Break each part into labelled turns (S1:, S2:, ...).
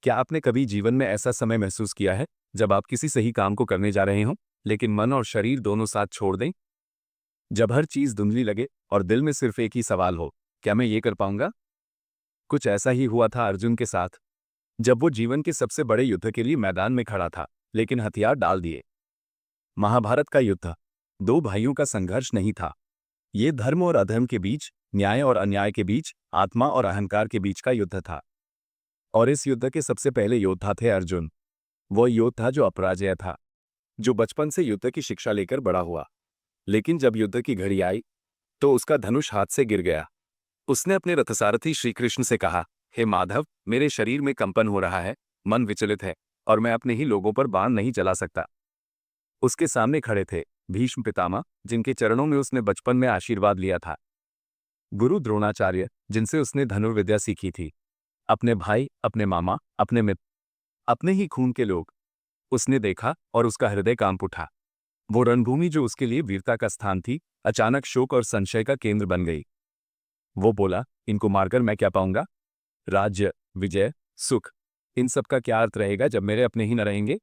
S1: क्या आपने कभी जीवन में ऐसा समय महसूस किया है जब आप किसी सही काम को करने जा रहे हों, लेकिन मन और शरीर दोनों साथ छोड़ दें? जब हर चीज धुंधली लगे और दिल में सिर्फ एक ही सवाल हो, क्या मैं ये कर पाऊंगा? कुछ ऐसा ही हुआ था अर्जुन के साथ, जब वो जीवन के सबसे बड़े युद्ध के लिए मैदान में खड़ा था, लेकिन हथियार डाल दिए। महाभारत का युद्ध दो भाइयों का संघर्ष नहीं था। ये धर्म और अधर्म के बीच, न्याय और अन्याय के बीच, आत्मा और अहंकार के बीच का युद्ध था। और इस युद्ध के सबसे पहले योद्धा थे अर्जुन। वो योद्धा जो अपराजय था, जो बचपन से युद्ध की शिक्षा लेकर बड़ा हुआ। लेकिन जब युद्ध की घड़ी आई तो उसका धनुष हाथ से गिर गया। उसने अपने रथसारथी श्री कृष्ण से कहा, हे माधव, मेरे शरीर में कंपन हो रहा है, मन विचलित है और मैं अपने ही लोगों पर बाण नहीं चला सकता। उसके सामने खड़े थे भीष्म पितामह, जिनके चरणों में उसने बचपन में आशीर्वाद लिया था। गुरु द्रोणाचार्य, जिनसे उसने धनुर्विद्या सीखी थी। अपने भाई, अपने मामा, अपने मित्र, अपने ही खून के लोग। उसने देखा और उसका हृदय कांप उठा। वो रणभूमि जो उसके लिए वीरता का स्थान थी, अचानक शोक और संशय का केंद्र बन गई। वो बोला, इनको मारकर मैं क्या पाऊंगा? राज्य, विजय, सुख, इन सब का क्या अर्थ रहेगा जब मेरे अपने ही न रहेंगे?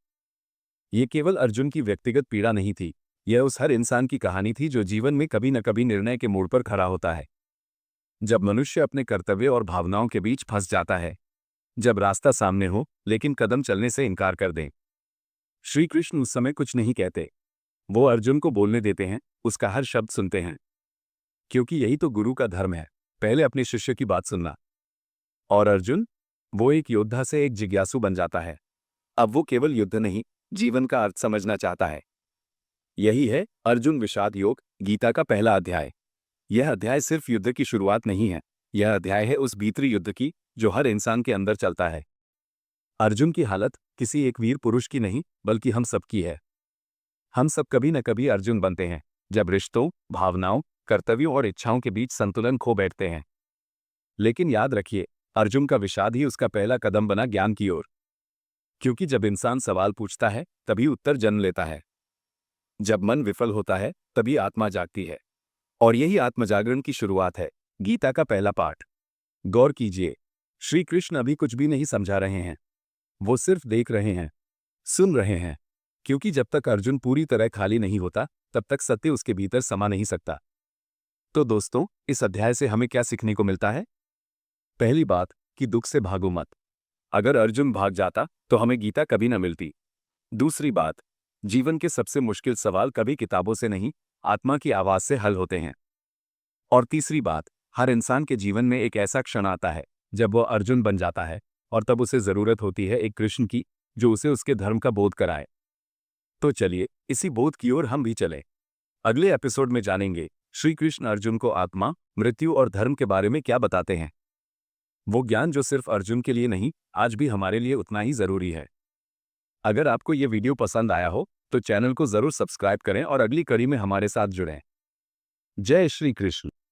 S1: ये केवल अर्जुन की व्यक्तिगत पीड़ा नहीं थी, यह उस हर इंसान की कहानी थी जो जीवन में कभी न कभी निर्णय के मोड़ पर खड़ा होता है। जब मनुष्य अपने कर्तव्य और भावनाओं के बीच फंस जाता है, जब रास्ता सामने हो लेकिन कदम चलने से इनकार कर दें। श्री कृष्ण उस समय कुछ नहीं कहते। वो अर्जुन को बोलने देते हैं, उसका हर शब्द सुनते हैं, क्योंकि यही तो गुरु का धर्म है, पहले अपने शिष्य की बात सुनना। और अर्जुन, वो एक योद्धा से एक जिज्ञासु बन जाता है। अब वो केवल युद्ध नहीं, जीवन का अर्थ समझना चाहता है। यही है अर्जुन विषाद योग, गीता का पहला अध्याय। यह अध्याय सिर्फ युद्ध की शुरुआत नहीं है, यह अध्याय है उस भीतरी युद्ध की जो हर इंसान के अंदर चलता है। अर्जुन की हालत किसी एक वीर पुरुष की नहीं, बल्कि हम सबकी है। हम सब कभी न कभी अर्जुन बनते हैं, जब रिश्तों, भावनाओं, कर्तव्यों और इच्छाओं के बीच संतुलन खो बैठते हैं। लेकिन याद रखिए, अर्जुन का विषाद ही उसका पहला कदम बना ज्ञान की ओर। क्योंकि जब इंसान सवाल पूछता है, तभी उत्तर जन्म लेता है। जब मन विफल होता है, तभी आत्मा जागती है। और यही आत्मजागरण की शुरुआत है, गीता का पहला पाठ। गौर कीजिए, श्री कृष्ण अभी कुछ भी नहीं समझा रहे हैं। वो सिर्फ देख रहे हैं, सुन रहे हैं। क्योंकि जब तक अर्जुन पूरी तरह खाली नहीं होता, तब तक सत्य उसके भीतर समा नहीं सकता। तो दोस्तों, इस अध्याय से हमें क्या सीखने को मिलता है? पहली बात कि दुख से भागो मत। अगर अर्जुन भाग जाता तो हमें गीता कभी न मिलती। दूसरी बात, जीवन के सबसे मुश्किल सवाल कभी किताबों से नहीं, आत्मा की आवाज से हल होते हैं। और तीसरी बात, हर इंसान के जीवन में एक ऐसा क्षण आता है जब वो अर्जुन बन जाता है, और तब उसे जरूरत होती है एक कृष्ण की, जो उसे उसके धर्म का बोध कराए। तो चलिए, इसी बोध की ओर हम भी चलें। अगले एपिसोड में जानेंगे श्री कृष्ण अर्जुन को आत्मा, मृत्यु और धर्म के बारे में क्या बताते हैं। वो ज्ञान जो सिर्फ अर्जुन के लिए नहीं, आज भी हमारे लिए उतना ही जरूरी है। अगर आपको ये वीडियो पसंद आया हो तो चैनल को जरूर सब्सक्राइब करें और अगली कड़ी में हमारे साथ जुड़ें। जय श्री कृष्ण।